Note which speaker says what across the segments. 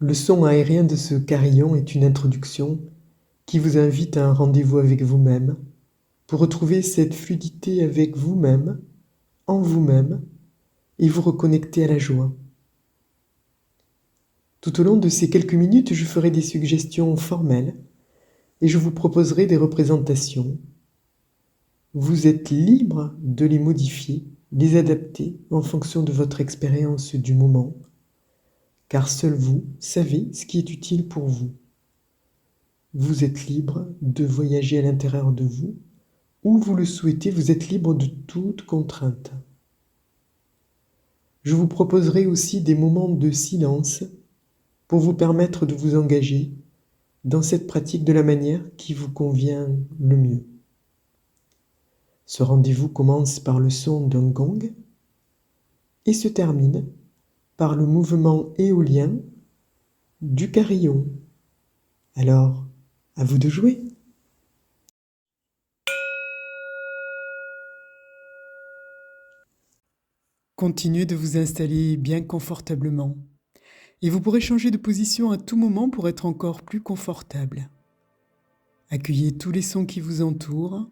Speaker 1: Le son aérien de ce carillon est une introduction qui vous invite à un rendez-vous avec vous-même pour retrouver cette fluidité avec vous-même, en vous-même, et vous reconnecter à la joie. Tout au long de ces quelques minutes, je ferai des suggestions formelles et je vous proposerai des représentations. Vous êtes libre de les modifier, les adapter en fonction de votre expérience du moment, car seul vous savez ce qui est utile pour vous. Vous êtes libre de voyager à l'intérieur de vous, où vous le souhaitez, vous êtes libre de toute contrainte. Je vous proposerai aussi des moments de silence pour vous permettre de vous engager dans cette pratique de la manière qui vous convient le mieux. Ce rendez-vous commence par le son d'un gong et se termine par le mouvement éolien du carillon. Alors, à vous de jouer. Continuez de vous installer bien confortablement et vous pourrez changer de position à tout moment pour être encore plus confortable. Accueillez tous les sons qui vous entourent,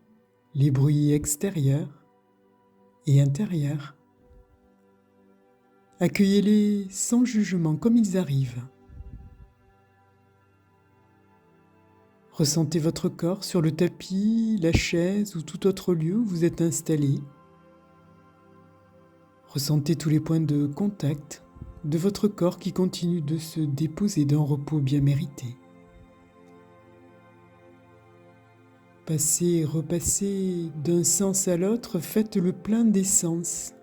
Speaker 1: les bruits extérieurs et intérieurs. Accueillez-les sans jugement comme ils arrivent. Ressentez votre corps sur le tapis, la chaise ou tout autre lieu où vous êtes installé. Ressentez tous les points de contact de votre corps qui continue de se déposer d'un repos bien mérité. Passez et repassez d'un sens à l'autre, faites le plein des sens.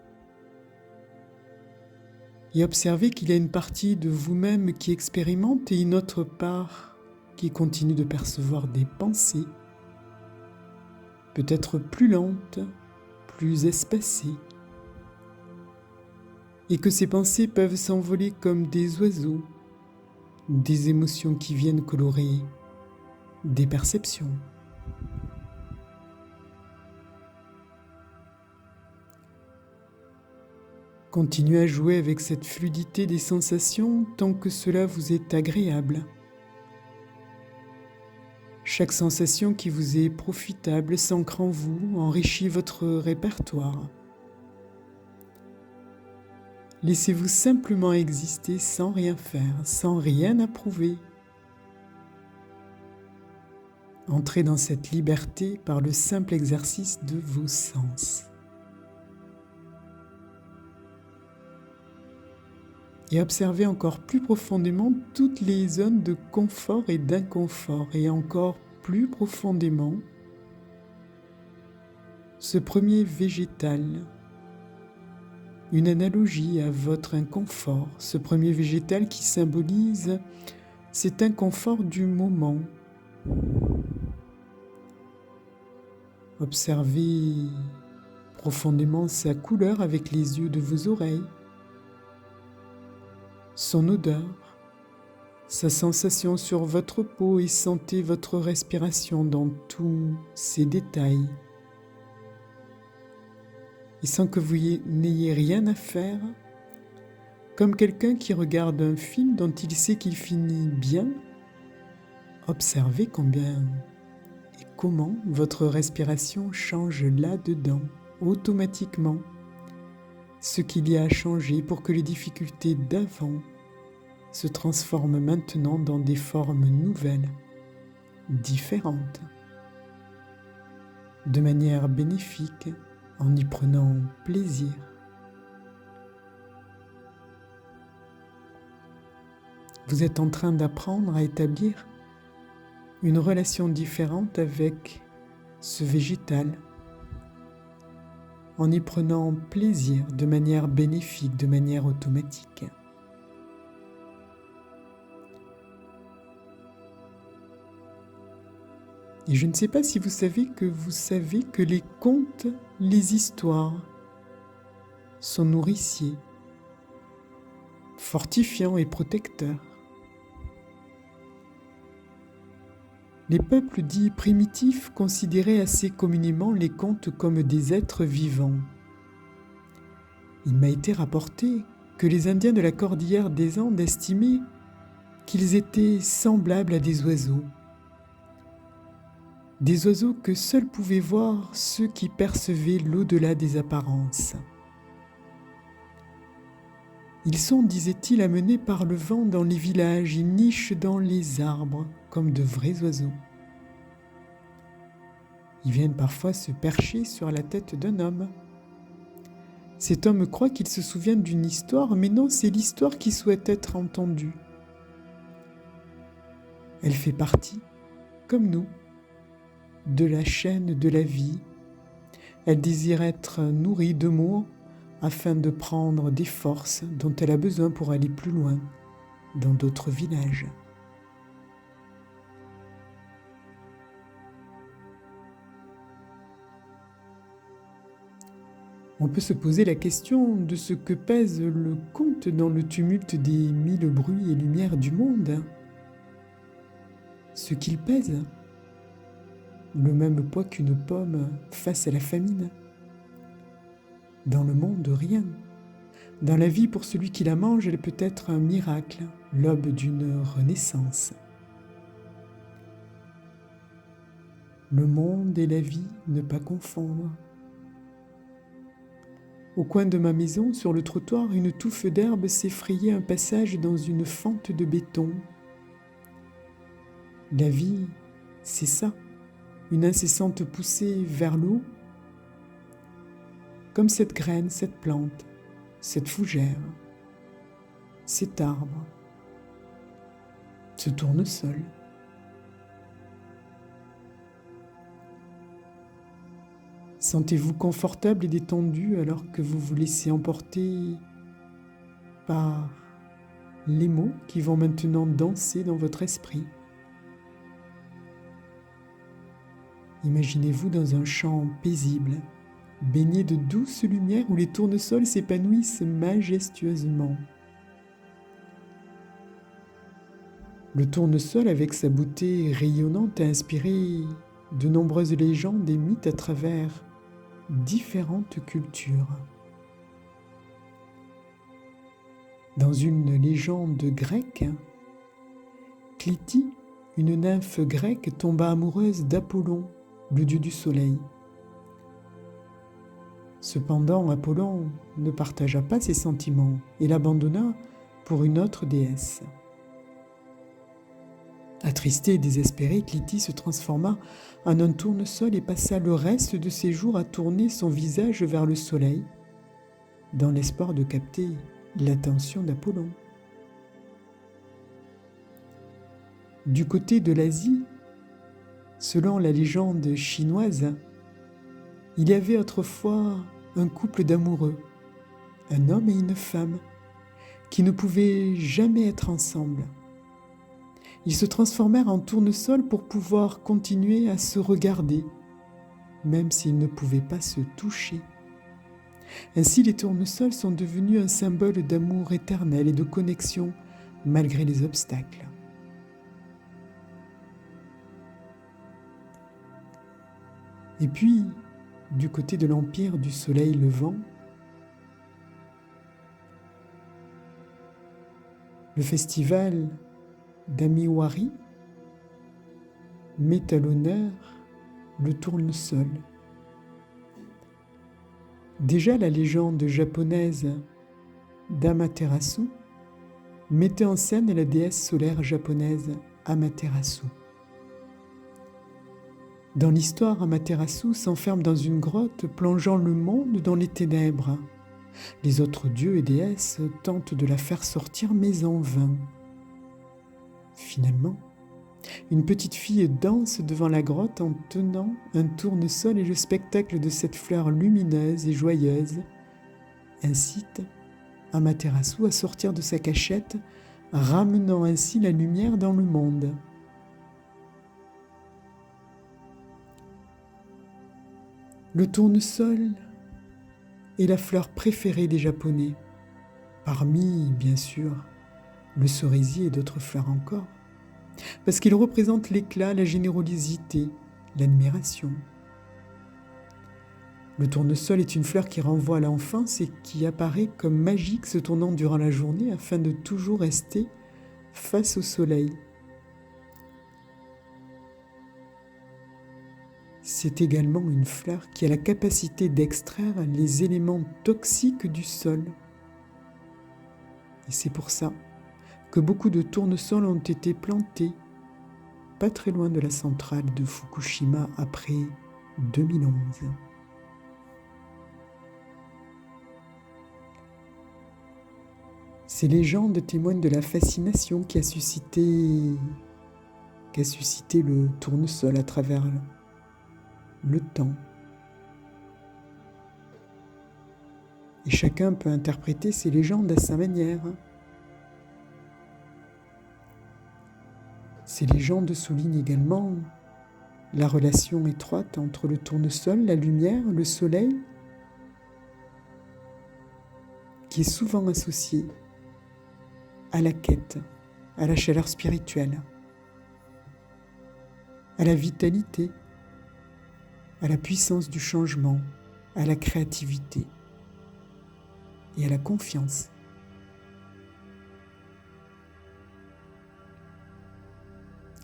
Speaker 1: Et observez qu'il y a une partie de vous-même qui expérimente et une autre part qui continue de percevoir des pensées, peut-être plus lentes, plus espacées, et que ces pensées peuvent s'envoler comme des oiseaux, des émotions qui viennent colorer des perceptions. Continuez à jouer avec cette fluidité des sensations tant que cela vous est agréable. Chaque sensation qui vous est profitable s'ancre en vous, enrichit votre répertoire. Laissez-vous simplement exister sans rien faire, sans rien approuver. Entrez dans cette liberté par le simple exercice de vos sens. Et observez encore plus profondément toutes les zones de confort et d'inconfort, et encore plus profondément ce premier végétal, une analogie à votre inconfort, ce premier végétal qui symbolise cet inconfort du moment. Observez profondément sa couleur avec les yeux de vos oreilles, son odeur, sa sensation sur votre peau et sentez votre respiration dans tous ces détails. Et sans que vous n'ayez rien à faire, comme quelqu'un qui regarde un film dont il sait qu'il finit bien, observez combien et comment votre respiration change là-dedans, automatiquement, ce qu'il y a à changer pour que les difficultés d'avant se transforment maintenant dans des formes nouvelles, différentes, de manière bénéfique, en y prenant plaisir. Vous êtes en train d'apprendre à établir une relation différente avec ce végétal, en y prenant plaisir de manière bénéfique, de manière automatique. Et je ne sais pas si vous savez que les contes, les histoires sont nourriciers, fortifiants et protecteurs. Les peuples dits primitifs considéraient assez communément les contes comme des êtres vivants. Il m'a été rapporté que les Indiens de la cordillère des Andes estimaient qu'ils étaient semblables à des oiseaux que seuls pouvaient voir ceux qui percevaient l'au-delà des apparences. Ils sont, disait-il, amenés par le vent dans les villages, ils nichent dans les arbres comme de vrais oiseaux. Ils viennent parfois se percher sur la tête d'un homme. Cet homme croit qu'il se souvient d'une histoire, mais non, c'est l'histoire qui souhaite être entendue. Elle fait partie, comme nous, de la chaîne de la vie. Elle désire être nourrie de mots afin de prendre des forces dont elle a besoin pour aller plus loin, dans d'autres villages. On peut se poser la question de ce que pèse le conte dans le tumulte des 1000 bruits et lumières du monde. Ce qu'il pèse, le même poids qu'une pomme face à la famine. Dans le monde, rien. Dans la vie, pour celui qui la mange, elle peut être un miracle, l'aube d'une renaissance. Le monde et la vie, ne pas confondre. Au coin de ma maison, sur le trottoir, une touffe d'herbe s'effrayait un passage dans une fente de béton. La vie, c'est ça, une incessante poussée vers l'eau, comme cette graine, cette plante, cette fougère, cet arbre, ce tournesol. Sentez-vous confortable et détendu alors que vous vous laissez emporter par les mots qui vont maintenant danser dans votre esprit. Imaginez-vous dans un champ paisible, baigné de douce lumière où les tournesols s'épanouissent majestueusement. Le tournesol, avec sa beauté rayonnante, a inspiré de nombreuses légendes et mythes à travers différentes cultures. Dans une légende grecque, Clytie, une nymphe grecque, tomba amoureuse d'Apollon, le dieu du soleil. Cependant, Apollon ne partagea pas ses sentiments et l'abandonna pour une autre déesse. Attristée et désespérée, Clytie se transforma en un tournesol et passa le reste de ses jours à tourner son visage vers le soleil, dans l'espoir de capter l'attention d'Apollon. Du côté de l'Asie, selon la légende chinoise, il y avait autrefois un couple d'amoureux, un homme et une femme, qui ne pouvaient jamais être ensemble. Ils se transformèrent en tournesol pour pouvoir continuer à se regarder, même s'ils ne pouvaient pas se toucher. Ainsi, les tournesols sont devenus un symbole d'amour éternel et de connexion malgré les obstacles. Et puis, du côté de l'empire du soleil levant, le festival d'Amiwari met à l'honneur le tournesol. Déjà, la légende japonaise d'Amaterasu mettait en scène la déesse solaire japonaise Amaterasu. Dans l'histoire, Amaterasu s'enferme dans une grotte, plongeant le monde dans les ténèbres. Les autres dieux et déesses tentent de la faire sortir, mais en vain. Finalement, une petite fille danse devant la grotte en tenant un tournesol et le spectacle de cette fleur lumineuse et joyeuse incite Amaterasu à sortir de sa cachette, ramenant ainsi la lumière dans le monde. Le tournesol est la fleur préférée des Japonais, parmi, bien sûr, le cerisier et d'autres fleurs encore, parce qu'il représente l'éclat, la générosité, l'admiration. Le tournesol est une fleur qui renvoie à l'enfance et qui apparaît comme magique se tournant durant la journée afin de toujours rester face au soleil. C'est également une fleur qui a la capacité d'extraire les éléments toxiques du sol. Et c'est pour ça que beaucoup de tournesols ont été plantés pas très loin de la centrale de Fukushima après 2011. Ces légendes témoignent de la fascination qui a suscité le tournesol à travers le temps. Et chacun peut interpréter ces légendes à sa manière. Ces légendes soulignent également la relation étroite entre le tournesol, la lumière, le soleil, qui est souvent associée à la quête, à la chaleur spirituelle, à la vitalité, à la puissance du changement, à la créativité et à la confiance.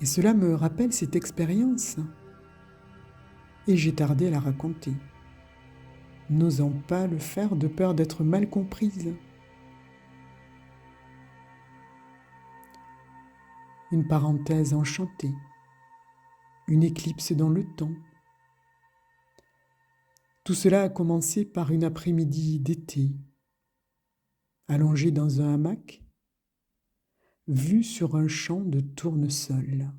Speaker 1: Et cela me rappelle cette expérience, et j'ai tardé à la raconter, n'osant pas le faire de peur d'être mal comprise. Une parenthèse enchantée, une éclipse dans le temps. Tout cela a commencé par une après-midi d'été, allongé dans un hamac, vu sur un champ de tournesol.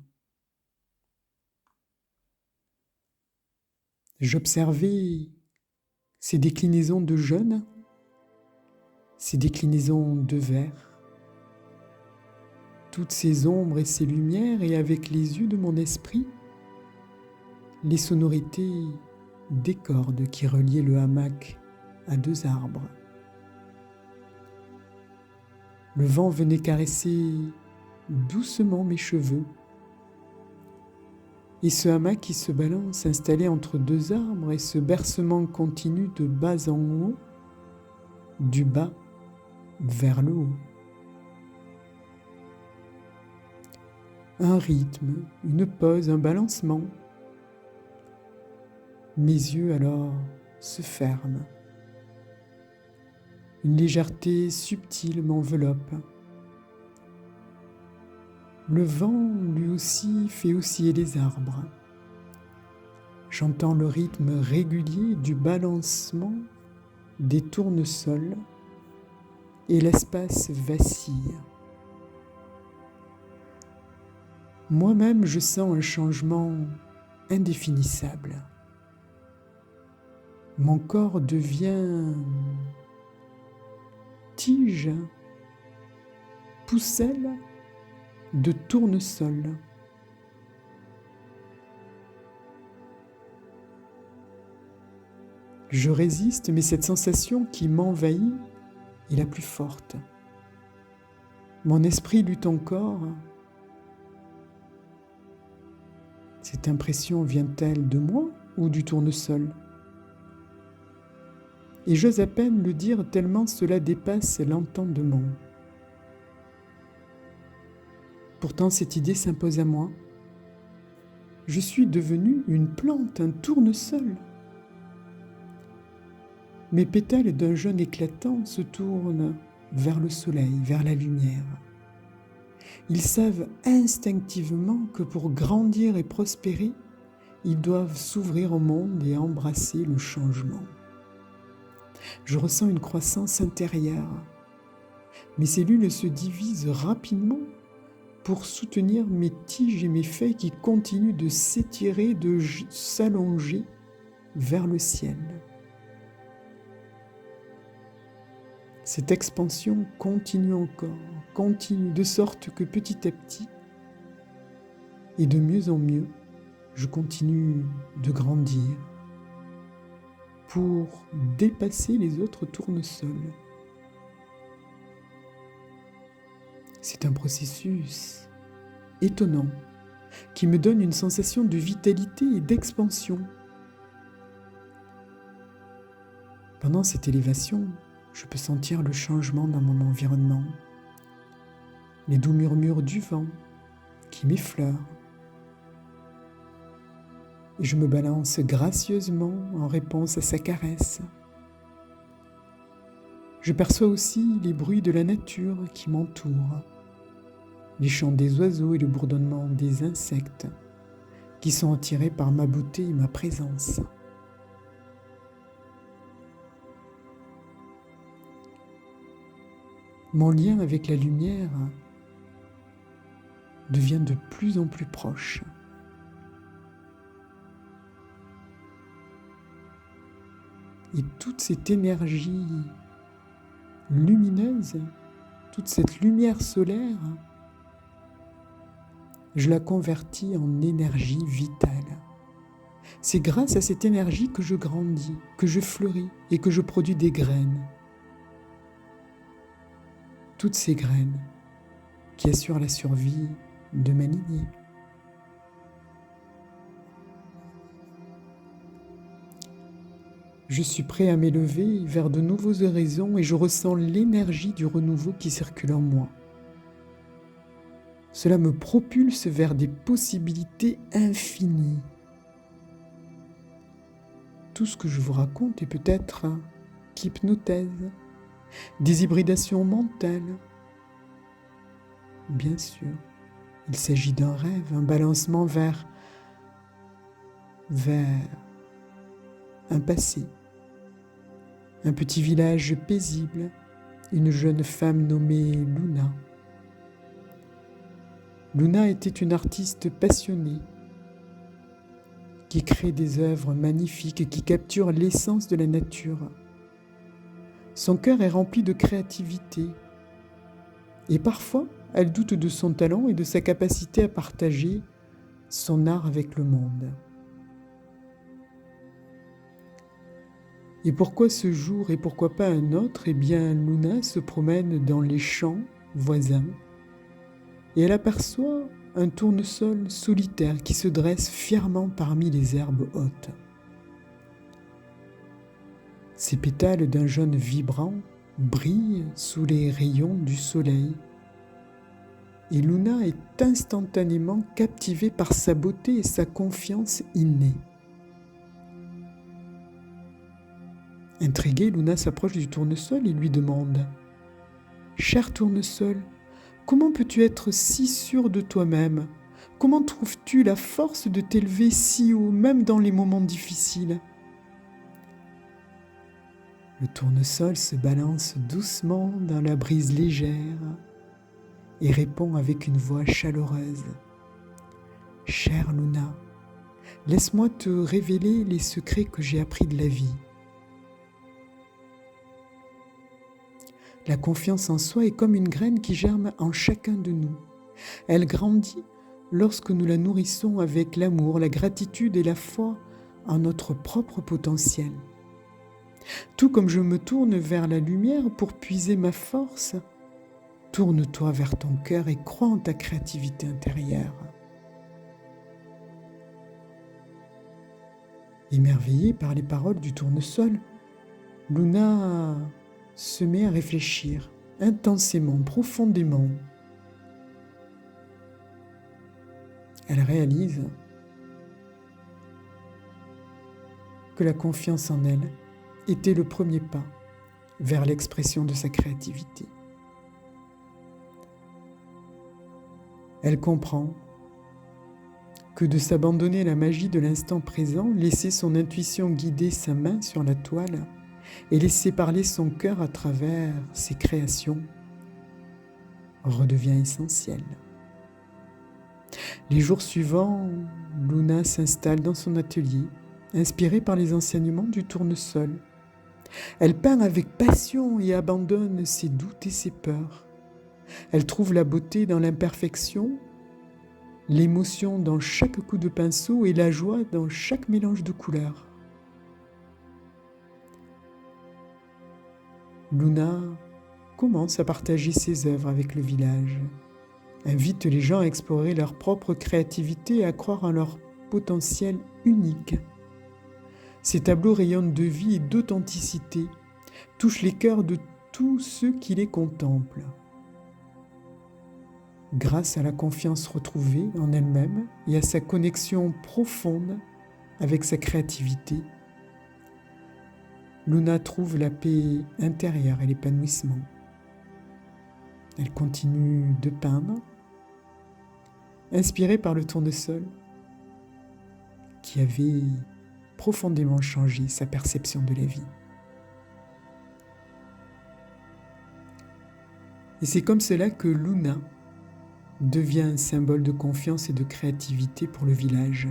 Speaker 1: J'observais ces déclinaisons de jaune, ces déclinaisons de vert, toutes ces ombres et ces lumières, et avec les yeux de mon esprit, les sonorités des cordes qui reliaient le hamac à deux arbres. Le vent venait caresser doucement mes cheveux, et ce hamac qui se balance installé entre deux arbres, et ce bercement continu de bas en haut, du bas vers le haut. Un rythme, une pause, un balancement. Mes yeux alors se ferment. Une légèreté subtile m'enveloppe. Le vent, lui aussi, fait osciller les arbres. J'entends le rythme régulier du balancement des tournesols et l'espace vacille. Moi-même, je sens un changement indéfinissable. Mon corps devient tige, pousselle de tournesol. Je résiste, mais cette sensation qui m'envahit est la plus forte. Mon esprit lutte encore. Cette impression vient-elle de moi ou du tournesol ? Et j'ose à peine le dire tellement cela dépasse l'entendement. Pourtant, cette idée s'impose à moi. Je suis devenue une plante, un tournesol. Mes pétales d'un jaune éclatant se tournent vers le soleil, vers la lumière. Ils savent instinctivement que pour grandir et prospérer, ils doivent s'ouvrir au monde et embrasser le changement. Je ressens une croissance intérieure. Mes cellules se divisent rapidement pour soutenir mes tiges et mes feuilles qui continuent de s'étirer, de s'allonger vers le ciel. Cette expansion continue encore, continue de sorte que petit à petit, et de mieux en mieux, je continue de grandir pour dépasser les autres tournesols. C'est un processus étonnant qui me donne une sensation de vitalité et d'expansion. Pendant cette élévation, je peux sentir le changement dans mon environnement. les doux murmures du vent qui m'effleure. Et je me balance gracieusement en réponse à sa caresse. Je perçois aussi les bruits de la nature qui m'entourent, les chants des oiseaux et le bourdonnement des insectes qui sont attirés par ma beauté et ma présence. Mon lien avec la lumière devient de plus en plus proche. Et toute cette énergie lumineuse, toute cette lumière solaire, je la convertis en énergie vitale. C'est grâce à cette énergie que je grandis, que je fleuris et que je produis des graines. Toutes ces graines qui assurent la survie de ma lignée. Je suis prêt à m'élever vers de nouveaux horizons et je ressens l'énergie du renouveau qui circule en moi. Cela me propulse vers des possibilités infinies. Tout ce que je vous raconte est peut-être qu'hypnothèse, des hybridations mentales. Bien sûr, il s'agit d'un rêve, un balancement vers un passé. Un petit village paisible, une jeune femme nommée Luna. Luna était une artiste passionnée qui crée des œuvres magnifiques et qui capture l'essence de la nature. Son cœur est rempli de créativité et parfois elle doute de son talent et de sa capacité à partager son art avec le monde. Et pourquoi ce jour et pourquoi pas un autre? Eh bien, Luna se promène dans les champs voisins et elle aperçoit un tournesol solitaire qui se dresse fièrement parmi les herbes hautes. Ses pétales d'un jaune vibrant brillent sous les rayons du soleil et Luna est instantanément captivée par sa beauté et sa confiance innée. Intriguée, Luna s'approche du tournesol et lui demande « Cher tournesol, comment peux-tu être si sûr de toi-même? Comment trouves-tu la force de t'élever si haut, même dans les moments difficiles ?» Le tournesol se balance doucement dans la brise légère et répond avec une voix chaleureuse « Chère Luna, laisse-moi te révéler les secrets que j'ai appris de la vie. La confiance en soi est comme une graine qui germe en chacun de nous. Elle grandit lorsque nous la nourrissons avec l'amour, la gratitude et la foi en notre propre potentiel. Tout comme je me tourne vers la lumière pour puiser ma force, tourne-toi vers ton cœur et crois en ta créativité intérieure. Émerveillée par les paroles du tournesol, Luna se met à réfléchir intensément, profondément. Elle réalise que la confiance en elle était le premier pas vers l'expression de sa créativité. Elle comprend que de s'abandonner à la magie de l'instant présent, laisser son intuition guider sa main sur la toile et laisser parler son cœur à travers ses créations redevient essentiel. Les jours suivants, Luna s'installe dans son atelier, inspirée par les enseignements du tournesol. Elle peint avec passion et abandonne ses doutes et ses peurs. Elle trouve la beauté dans l'imperfection, l'émotion dans chaque coup de pinceau et la joie dans chaque mélange de couleurs. Luna commence à partager ses œuvres avec le village, invite les gens à explorer leur propre créativité et à croire en leur potentiel unique. Ses tableaux rayonnent de vie et d'authenticité, touchent les cœurs de tous ceux qui les contemplent. grâce à la confiance retrouvée en elle-même et à sa connexion profonde avec sa créativité, Luna trouve la paix intérieure et l'épanouissement. Elle continue de peindre, inspirée par le tournesol qui avait profondément changé sa perception de la vie. Et c'est comme cela que Luna devient un symbole de confiance et de créativité pour le village.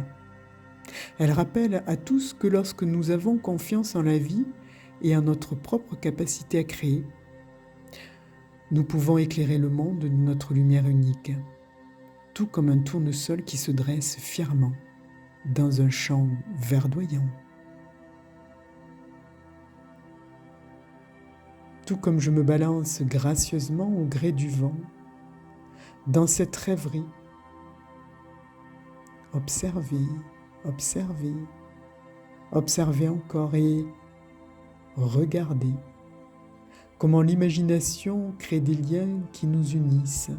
Speaker 1: Elle rappelle à tous que lorsque nous avons confiance en la vie et en notre propre capacité à créer, nous pouvons éclairer le monde de notre lumière unique, tout comme un tournesol qui se dresse fièrement dans un champ verdoyant. Tout comme je me balance gracieusement au gré du vent, dans cette rêverie, observez, observez, observez encore et regardez comment l'imagination crée des liens qui nous unissent.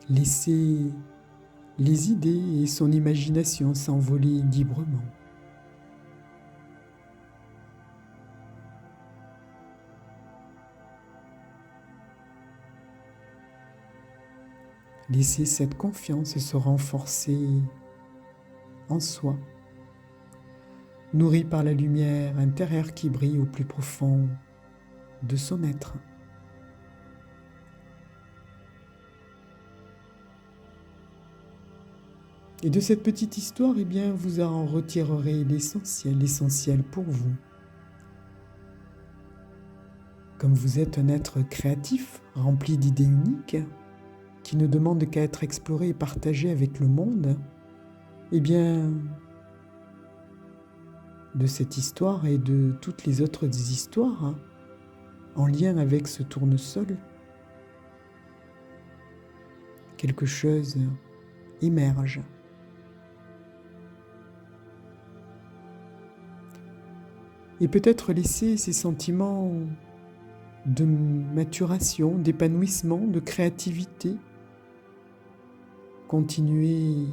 Speaker 1: Laissez les idées et son imagination s'envoler librement. Laissez cette confiance se renforcer en soi, nourrie par la lumière intérieure qui brille au plus profond de son être. Et de cette petite histoire, eh bien, vous en retirerez l'essentiel pour vous. Comme vous êtes un être créatif, rempli d'idées uniques, qui ne demande qu'à être exploré et partagé avec le monde, eh bien, de cette histoire et de toutes les autres histoires, en lien avec ce tournesol, quelque chose émerge. Et peut-être laisser ces sentiments de maturation, d'épanouissement, de créativité continuer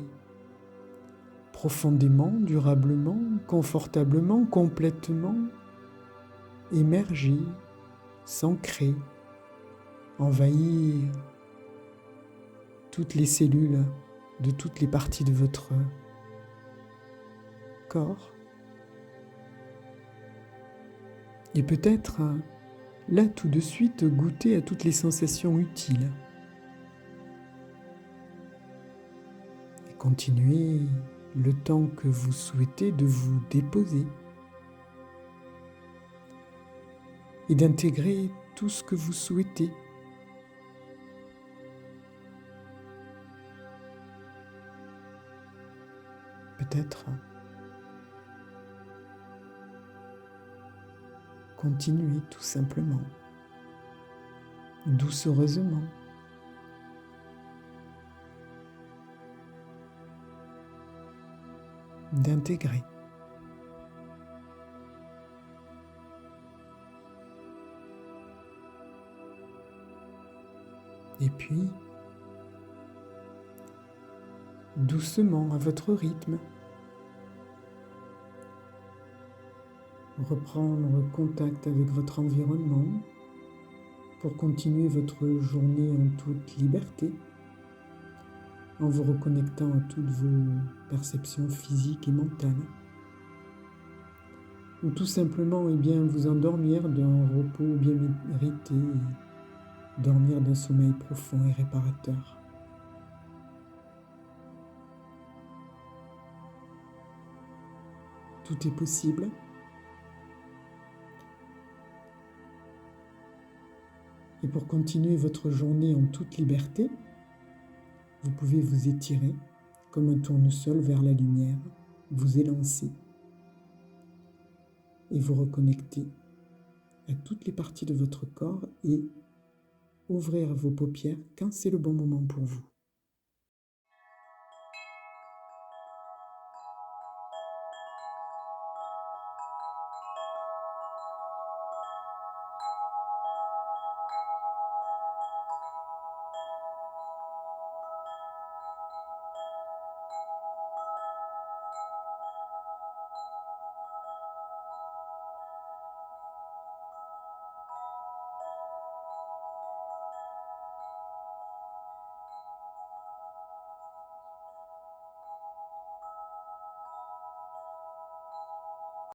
Speaker 1: profondément, durablement, confortablement, complètement, émerger, s'ancrer, envahir toutes les cellules de toutes les parties de votre corps. Et peut-être, là, tout de suite, goûter à toutes les sensations utiles. Et continuer le temps que vous souhaitez de vous déposer. Et d'intégrer tout ce que vous souhaitez. Peut-être continuez tout simplement, doucereusement. D'intégrer. Et puis, doucement, à votre rythme, reprendre contact avec votre environnement pour continuer votre journée en toute liberté, en vous reconnectant à toutes vos perceptions physiques et mentales, ou tout simplement vous endormir d'un repos bien mérité, et dormir d'un sommeil profond et réparateur. Tout est possible. Et pour continuer votre journée en toute liberté, vous pouvez vous étirer comme un tournesol vers la lumière, vous élancer et vous reconnecter à toutes les parties de votre corps et ouvrir vos paupières quand c'est le bon moment pour vous.